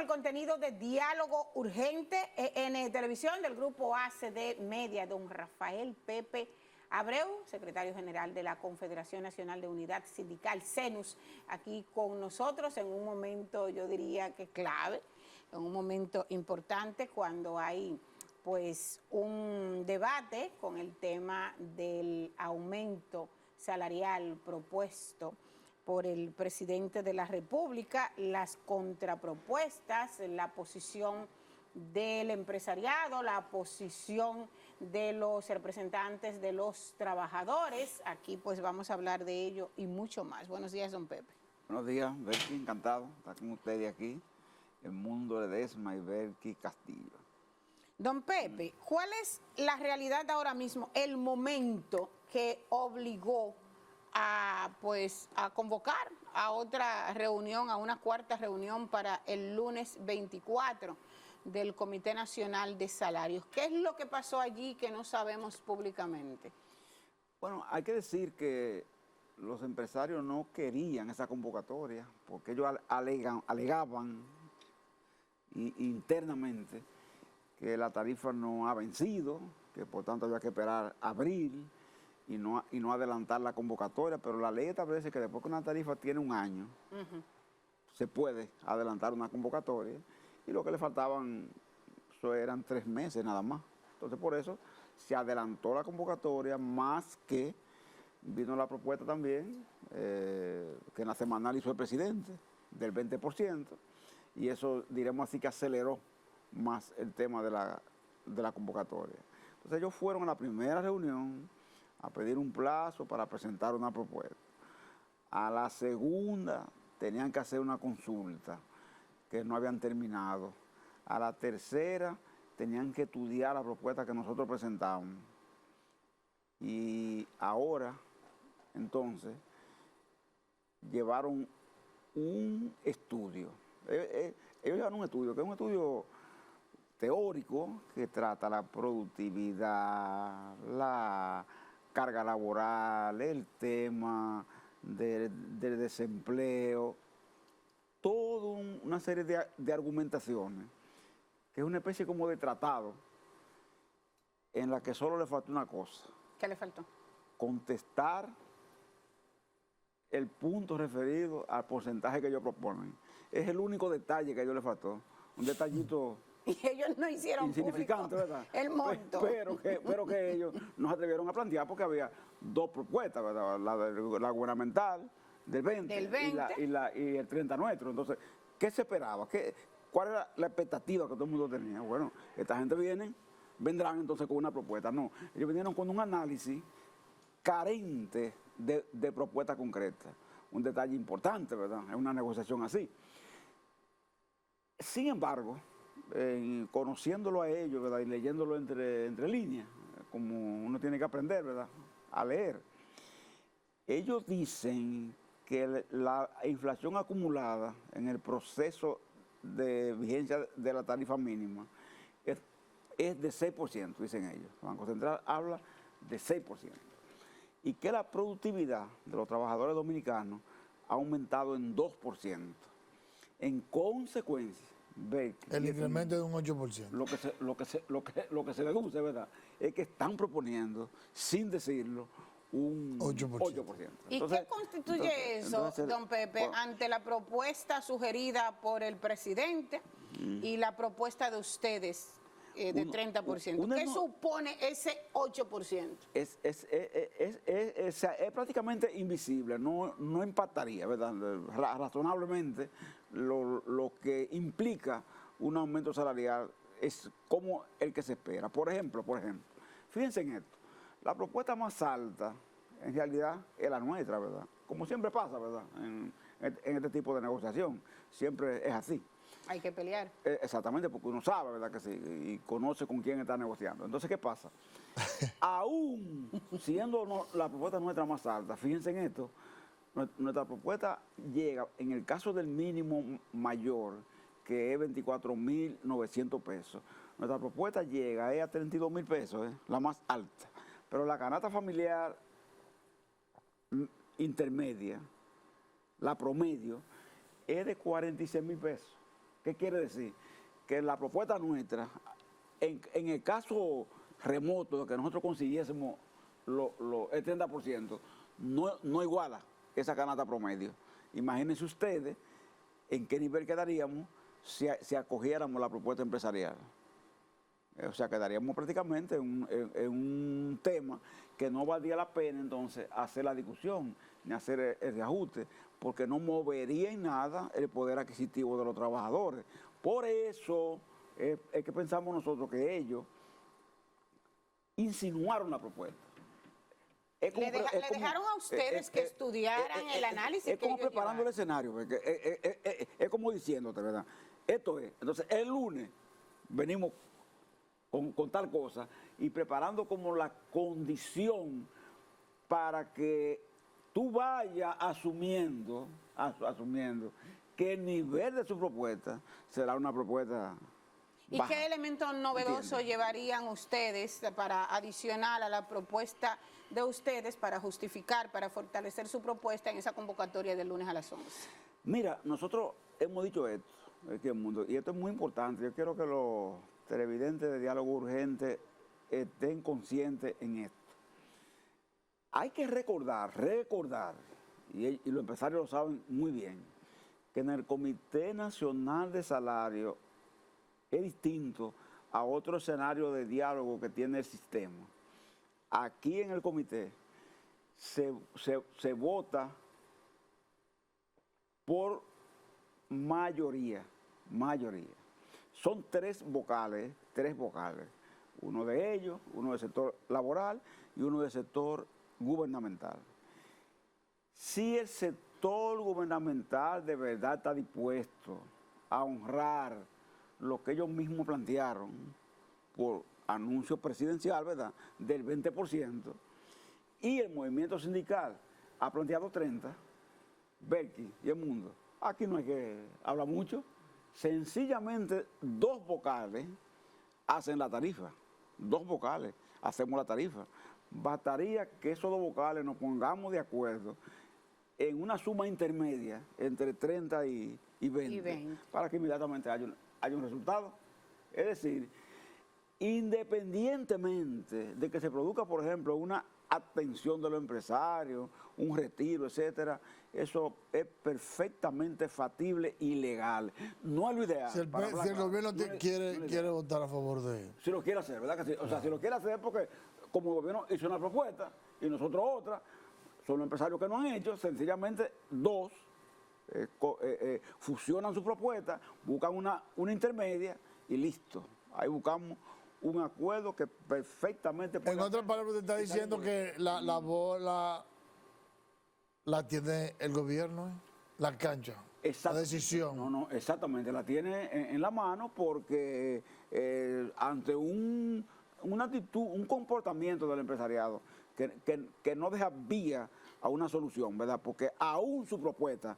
contenido de Diálogo Urgente en televisión del grupo ACD Media, don Rafael Pepe Abreu, secretario general de la Confederación Nacional de Unidad Sindical, CENUS, aquí con nosotros en un momento, yo diría que clave, en un momento importante cuando hay pues un debate con el tema del aumento salarial propuesto por el presidente de la República, las contrapropuestas, la posición del empresariado, la posición de los representantes de los trabajadores. Aquí pues vamos a hablar de ello y mucho más. Buenos días, don Pepe. Buenos días, Berky, encantado de estar con ustedes aquí, en Mundo Ledesma y Berky Castillo. Don Pepe, ¿cuál es la realidad ahora mismo, el momento que obligó a convocar a otra reunión, a una cuarta reunión para el lunes 24 del Comité Nacional de Salarios? ¿Qué es lo que pasó allí que no sabemos públicamente? Bueno, hay que decir que los empresarios no querían esa convocatoria porque ellos alegaban internamente que la tarifa no ha vencido, que por tanto había que esperar abril y no adelantar la convocatoria, pero la ley establece que después que una tarifa tiene un año, se puede adelantar una convocatoria, y lo que le faltaban eso eran 3 meses nada más. Entonces por eso se adelantó la convocatoria, más que vino la propuesta también, que en la semanal hizo el presidente, del 20%, y eso, diremos así, que aceleró más el tema de la convocatoria. Entonces ellos fueron a la primera reunión a pedir un plazo para presentar una propuesta. A la segunda tenían que hacer una consulta que no habían terminado. A la tercera tenían que estudiar la propuesta que nosotros presentamos. Y ahora, entonces, llevaron un estudio. Ellos llevaron un estudio, que es un estudio teórico, que trata la productividad, la carga laboral, el tema del desempleo, toda una serie de argumentaciones, que es una especie como de tratado, en la que solo le faltó una cosa. ¿Qué le faltó? Contestar el punto referido al porcentaje que ellos proponen. Es el único detalle que a ellos les faltó, un detallito y ellos no hicieron insignificante, público, ¿verdad? el monto. Pero que ellos no se atrevieron a plantear porque había 2 propuestas, ¿verdad? La gubernamental del 20, y el 30 nuestro. Entonces, ¿qué se esperaba? ¿Cuál era la expectativa que todo el mundo tenía? Bueno, esta gente vendrán entonces con una propuesta. No, ellos vinieron con un análisis carente de propuestas concretas. Un detalle importante, ¿verdad? Es una negociación así. Sin embargo, conociéndolo a ellos, ¿verdad? Y leyéndolo entre líneas, como uno tiene que aprender, ¿verdad? A leer. Ellos dicen que la inflación acumulada en el proceso de vigencia de la tarifa mínima es de 6%, dicen ellos. El Banco Central habla de 6%. Y que la productividad de los trabajadores dominicanos ha aumentado en 2%. En consecuencia, el incremento de un 8%. Lo que se deduce, ¿verdad?, es que están proponiendo, sin decirlo, un 8%. ¿Y qué constituye eso, don Pepe, ante la propuesta sugerida por el presidente y la propuesta de ustedes de 30%? ¿Qué supone ese 8%? Es prácticamente invisible, no impactaría, ¿verdad?, razonablemente. Lo que implica un aumento salarial es como el que se espera. Por ejemplo, fíjense en esto. La propuesta más alta, en realidad, es la nuestra, ¿verdad? Como siempre pasa, ¿verdad? En este tipo de negociación. Siempre es así. Hay que pelear. Exactamente, porque uno sabe, ¿verdad?, que sí, y conoce con quién está negociando. Entonces, ¿qué pasa? Aún siendo la propuesta nuestra más alta, fíjense en esto, nuestra propuesta llega, en el caso del mínimo mayor, que es 24.900 pesos, nuestra propuesta llega a 32.000 pesos, la más alta. Pero la canasta familiar intermedia, la promedio, es de 46.000 pesos. ¿Qué quiere decir? Que la propuesta nuestra, en el caso remoto de que nosotros consiguiésemos el 30%, no iguala esa canasta promedio. Imagínense ustedes en qué nivel quedaríamos si acogiéramos la propuesta empresarial. O sea, quedaríamos prácticamente en un tema que no valdría la pena entonces hacer la discusión ni hacer el reajuste, porque no movería en nada el poder adquisitivo de los trabajadores. Por eso es que pensamos nosotros que ellos insinuaron la propuesta. Le dejaron a ustedes que estudiaran el análisis. Es como preparando el escenario, es como diciéndote, ¿verdad? Esto es. Entonces, el lunes venimos con tal cosa y preparando como la condición para que tú vayas asumiendo que el nivel de su propuesta será una propuesta ¿Y baja. qué elemento novedoso llevarían ustedes para adicional a la propuesta de ustedes para justificar, para fortalecer su propuesta en esa convocatoria del lunes a las 11? Mira, nosotros hemos dicho esto, y esto es muy importante. Yo quiero que los televidentes de Diálogo Urgente estén conscientes en esto. Hay que recordar, y los empresarios lo saben muy bien, que en el Comité Nacional de Salario es distinto a otro escenario de diálogo que tiene el sistema. Aquí en el comité se vota por mayoría. Son tres vocales. Uno de ellos, uno del sector laboral y uno del sector gubernamental. Si el sector gubernamental de verdad está dispuesto a honrar lo que ellos mismos plantearon por anuncio presidencial, ¿verdad?, del 20%, y el movimiento sindical ha planteado 30%, Belki y el mundo, aquí no hay que hablar mucho, sencillamente dos vocales hacen la tarifa, hacemos la tarifa. Bastaría que esos dos vocales nos pongamos de acuerdo en una suma intermedia entre 30 y 20. Para que inmediatamente haya un resultado. Es decir, independientemente de que se produzca, por ejemplo, una abstención de los empresarios, un retiro, etcétera, eso es perfectamente factible y legal. No es lo ideal. Si el gobierno quiere votar a favor de él. Si lo quiere hacer, ¿verdad? Que sí? O sea, si lo quiere hacer porque como el gobierno hizo una propuesta y nosotros otra, son los empresarios que no han hecho, sencillamente dos fusionan su propuesta, buscan una intermedia y listo. Ahí buscamos un acuerdo que perfectamente... En otras palabras, usted está diciendo que la bola la tiene el gobierno, la cancha, la decisión. No, exactamente, la tiene en la mano porque ante una actitud, un comportamiento del empresariado que no deja vía a una solución, ¿verdad? Porque aún su propuesta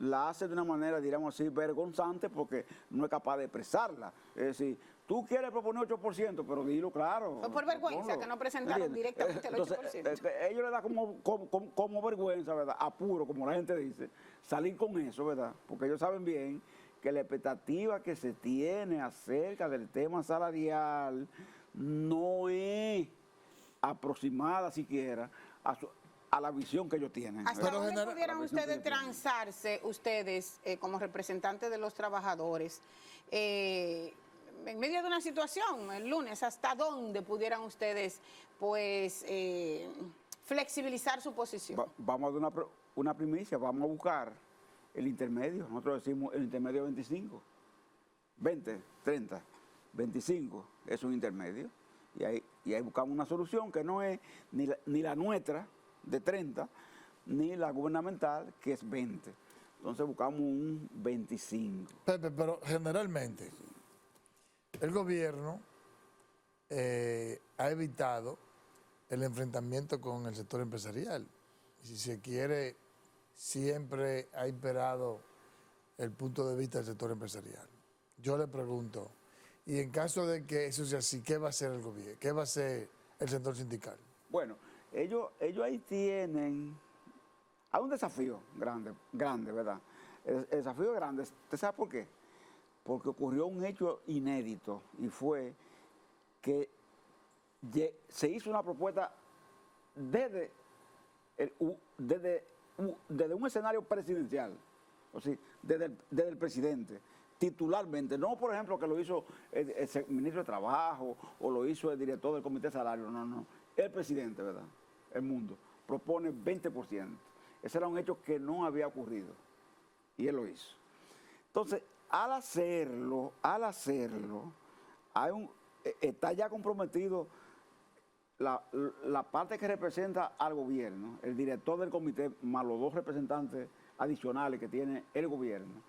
la hace de una manera, diríamos así, vergonzante porque no es capaz de expresarla. Es decir, tú quieres proponer 8%, pero dilo claro. Fue por vergüenza que no presentaron directamente el 8%. Entonces, ellos le da como vergüenza, ¿verdad? Apuro, como la gente dice, salir con eso, ¿verdad? Porque ellos saben bien que la expectativa que se tiene acerca del tema salarial no es aproximada siquiera a la visión que ellos tienen. ¿Hasta dónde pudieran ustedes transarse, como representantes de los trabajadores, en medio de una situación el lunes? ¿Hasta dónde pudieran ustedes, pues, flexibilizar su posición? Vamos a dar una primicia, vamos a buscar el intermedio. Nosotros decimos el intermedio 25, 20, 30, 25 es un intermedio. Y ahí buscamos una solución que no es ni la nuestra, de 30, ni la gubernamental, que es 20. Entonces buscamos un 25. Pepe, pero generalmente el gobierno ha evitado el enfrentamiento con el sector empresarial. Si se quiere, siempre ha imperado el punto de vista del sector empresarial. Yo le pregunto, y en caso de que eso sea así, ¿qué va a hacer el gobierno? ¿Qué va a hacer el sector sindical? Bueno, ellos ahí tienen... Hay un desafío grande, ¿verdad? El desafío grande, ¿usted sabe por qué? porque ocurrió un hecho inédito y fue que se hizo una propuesta desde un escenario presidencial, o sea, desde el presidente, titularmente, no por ejemplo que lo hizo el ministro de Trabajo o lo hizo el director del Comité de Salario, no, el presidente, ¿verdad? El mundo propone 20%. Ese era un hecho que no había ocurrido y él lo hizo. Entonces, al hacerlo, está ya comprometido la parte que representa al gobierno, el director del comité, más los 2 representantes adicionales que tiene el gobierno,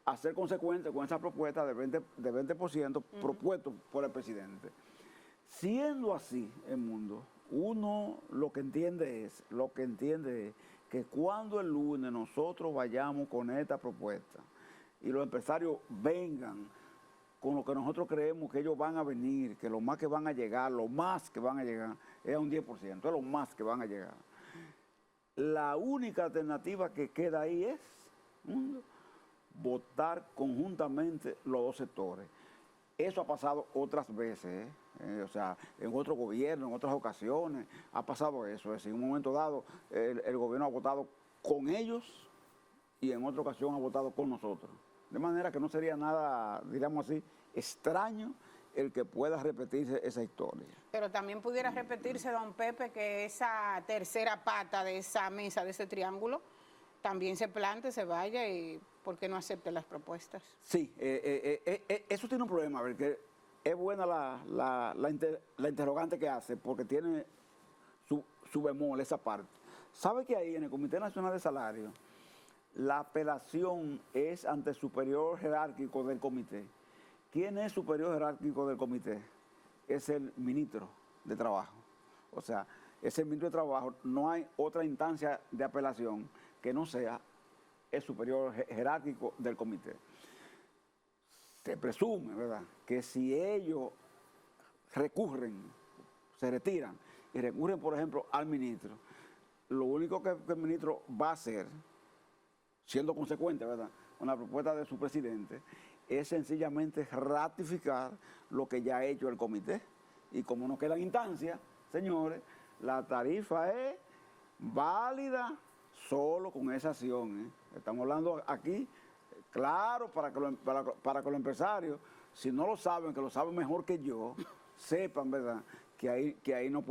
a ser consecuente con esa propuesta de 20% propuesto por el presidente. Siendo así el mundo, uno lo que entiende es que cuando el lunes nosotros vayamos con esta propuesta y los empresarios vengan con lo que nosotros creemos que ellos van a venir, que lo más que van a llegar es a un 10%, es lo más que van a llegar. La única alternativa que queda ahí es votar conjuntamente los 2 sectores. Eso ha pasado otras veces, o sea, en otro gobierno, en otras ocasiones, ha pasado eso. Es decir, en un momento dado, el gobierno ha votado con ellos y en otra ocasión ha votado con nosotros. De manera que no sería nada, diríamos así, extraño el que pueda repetirse esa historia. Pero también pudiera repetirse, don Pepe, que esa tercera pata de esa mesa, de ese triángulo, también se plante, se vaya y ¿por qué no acepte las propuestas? Sí, eso tiene un problema, porque es buena la interrogante que hace, porque tiene su bemol, esa parte. ¿Sabe que ahí en el Comité Nacional de Salario, la apelación es ante el superior jerárquico del comité? ¿Quién es superior jerárquico del comité? Es el ministro de Trabajo. O sea, es el ministro de Trabajo. No hay otra instancia de apelación que no sea el superior jerárquico del comité. Se presume, ¿verdad?, que si ellos recurren, se retiran y recurren, por ejemplo, al ministro, lo único que el ministro va a hacer, siendo consecuente, ¿verdad?, con la propuesta de su presidente, es sencillamente ratificar lo que ya ha hecho el comité. Y como no quedan instancias, señores, la tarifa es válida solo con esa acción. Estamos hablando aquí, claro, para que los empresarios, si no lo saben, que lo saben mejor que yo, sepan, ¿verdad?, que ahí no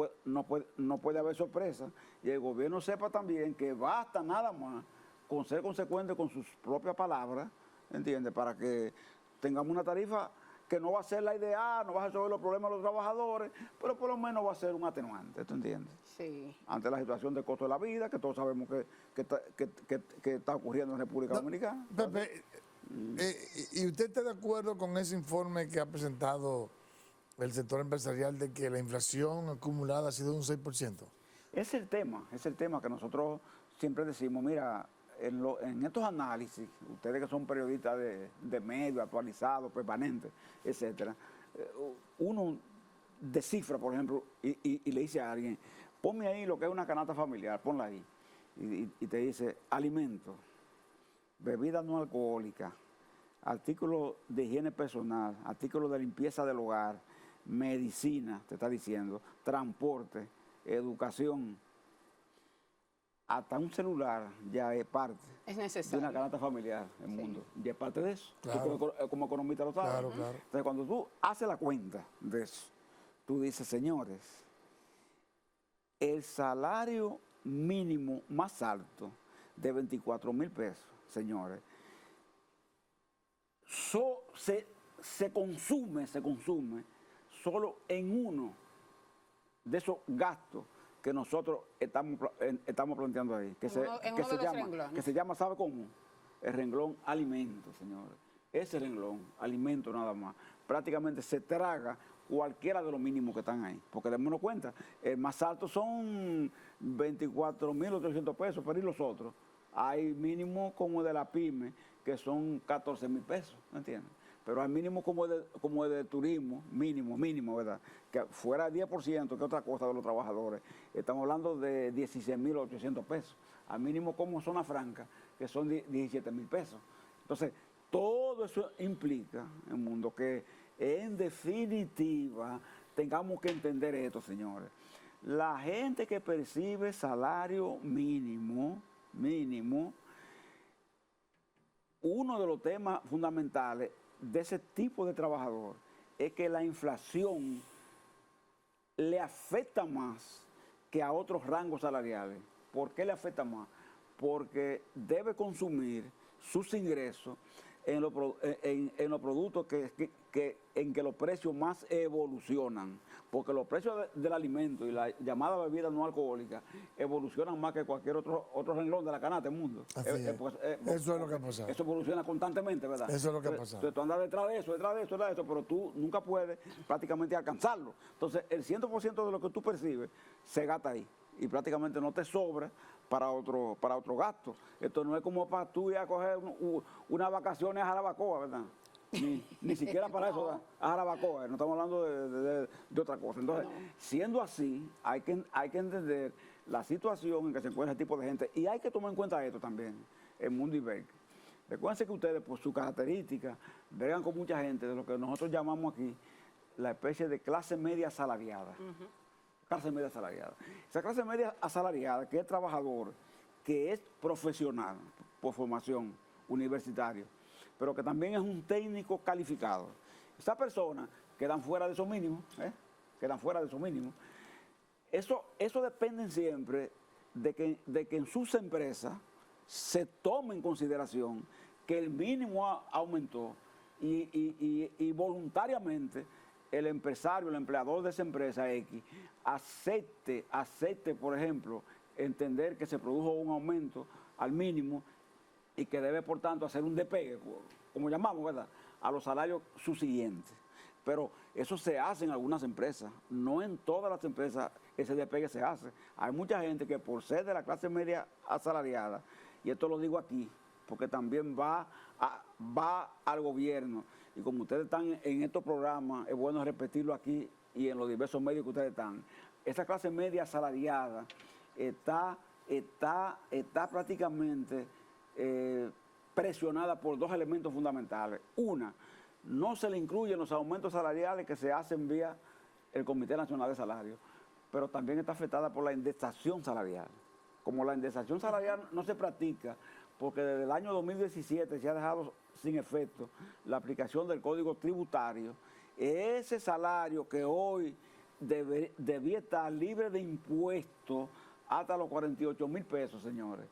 puede haber sorpresa. Y el gobierno sepa también que basta nada más con ser consecuente con sus propias palabras, ¿entiendes?, para que tengamos una tarifa que no va a ser la ideal, no va a resolver los problemas de los trabajadores, pero por lo menos va a ser un atenuante, ¿tú entiendes? Sí. Ante la situación del costo de la vida, que todos sabemos que está ocurriendo en República Dominicana. Pepe, ¿y usted está de acuerdo con ese informe que ha presentado el sector empresarial de que la inflación acumulada ha sido de un 6%? Es el tema que nosotros siempre decimos, mira, en estos análisis, ustedes que son periodistas de medios actualizados, permanentes, etcétera, uno descifra, por ejemplo, y le dice a alguien, ponme ahí lo que es una canasta familiar, ponla ahí, y te dice alimentos, bebidas no alcohólicas, artículos de higiene personal, artículos de limpieza del hogar, medicina, te está diciendo, transporte, educación. Hasta un celular ya es parte de una canasta familiar en el mundo. Ya es parte de eso. Claro. Tú como economista lo sabes. Claro, claro. Entonces, cuando tú haces la cuenta de eso, tú dices, señores, el salario mínimo más alto de 24,000 pesos, señores, se consume solo en uno de esos gastos que nosotros estamos planteando ahí, que se llama, ¿sabe cómo? El renglón alimentos, señores. Ese renglón, alimentos nada más, prácticamente se traga cualquiera de los mínimos que están ahí, porque démonos cuenta, el más alto son 24,800 pesos, pero y los otros, hay mínimos como de la pyme, que son 14,000 pesos, ¿me entiendes? Pero hay mínimo como el de turismo, mínimo, ¿verdad? Que fuera 10% que otra cosa de los trabajadores. Estamos hablando de 16,800 pesos. Al mínimo como zona franca, que son 17,000 pesos. Entonces, Todo eso implica, en el mundo, que en definitiva tengamos que entender esto, señores. La gente que percibe salario mínimo, uno de los temas fundamentales de ese tipo de trabajador es que la inflación le afecta más que a otros rangos salariales. ¿Por qué le afecta más? Porque debe consumir sus ingresos en los productos en que los precios más evolucionan. Porque los precios del alimento y la llamada bebida no alcohólica evolucionan más que cualquier otro renglón de la canasta del mundo. Así es. Eso es lo que ha pasado. Eso evoluciona constantemente, ¿verdad? Eso es lo que ha pasado. Entonces tú andas detrás de eso, pero tú nunca puedes prácticamente alcanzarlo. Entonces el 100% de lo que tú percibes se gasta ahí y prácticamente no te sobra para otro gasto. Esto no es como para tú ir a coger unas vacaciones a Jarabacoa, ¿verdad? Ni siquiera para eso, ¿verdad? A Jarabacoa, no estamos hablando de otra cosa. Entonces, siendo así, hay que entender la situación en que se encuentra ese tipo de gente y hay que tomar en cuenta esto también, el mundo ibérico. Recuérdense que ustedes, por su característica, bregan con mucha gente de lo que nosotros llamamos aquí la especie de clase media asalariada. Clase media asalariada. Esa clase media asalariada, que es trabajador, que es profesional por formación universitaria, pero que también es un técnico calificado. Esas personas quedan fuera de esos mínimos, quedan fuera de esos mínimos. Eso depende siempre de que en sus empresas se tome en consideración que el mínimo aumentó y voluntariamente el empresario, el empleador de esa empresa X, acepte, por ejemplo, entender que se produjo un aumento al mínimo y que debe, por tanto, hacer un despegue, como llamamos, ¿verdad?, a los salarios subsiguientes. Pero eso se hace en algunas empresas, no en todas las empresas ese despegue se hace. Hay mucha gente que por ser de la clase media asalariada, y esto lo digo aquí, porque también va al gobierno, y como ustedes están en estos programas, es bueno repetirlo aquí y en los diversos medios que ustedes están. Esa clase media asalariada está prácticamente presionada por dos elementos fundamentales. Una, no se le incluyen los aumentos salariales que se hacen vía el Comité Nacional de Salarios, pero también está afectada por la indexación salarial. Como la indexación salarial no se practica, porque desde el año 2017 se ha dejado sin efecto la aplicación del Código Tributario, ese salario que hoy debía estar libre de impuestos hasta los 48,000 pesos, señores,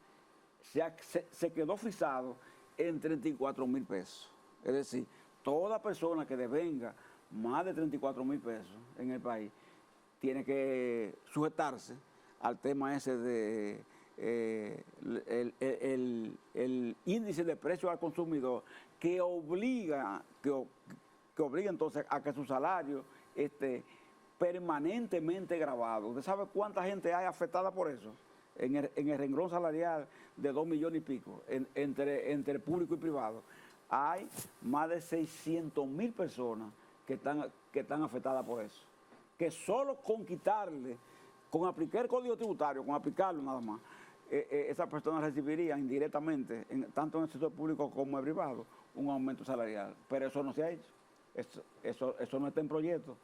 se quedó fijado en 34,000 pesos. Es decir, toda persona que devenga más de 34,000 pesos en el país tiene que sujetarse al tema ese de el índice de precio al consumidor que obliga entonces a que su salario esté permanentemente grabado. ¿Usted sabe cuánta gente hay afectada por eso? En el renglón salarial de 2 millones y pico, entre público y privado, hay más de 600,000 personas que están afectadas por eso. Que solo con quitarle, con aplicar el Código Tributario, con aplicarlo nada más, esas personas recibirían indirectamente, tanto en el sector público como en el privado, un aumento salarial. Pero eso no se ha hecho. Eso no está en proyecto,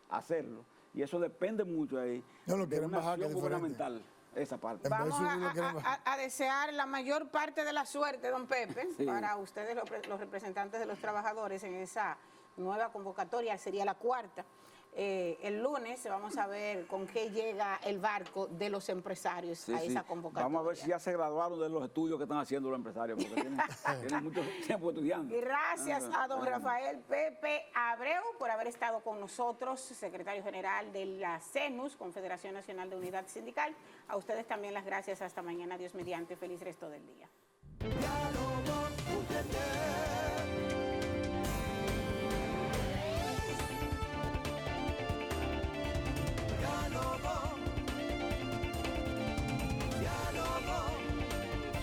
hacerlo. Y eso depende mucho ahí de una acción gubernamental, esa parte. Vamos a desear la mayor parte de la suerte, don Pepe, sí, para ustedes los representantes de los trabajadores en esa nueva convocatoria, sería la cuarta. El lunes vamos a ver con qué llega el barco de los empresarios a esa convocatoria. Vamos a ver si ya se graduaron de los estudios que están haciendo los empresarios, porque tienen mucho tiempo estudiando. Gracias a don Rafael Pepe Abreu por haber estado con nosotros, secretario general de la CENUS, Confederación Nacional de Unidad Sindical. A ustedes también las gracias. Hasta mañana, Dios mediante. Feliz resto del día.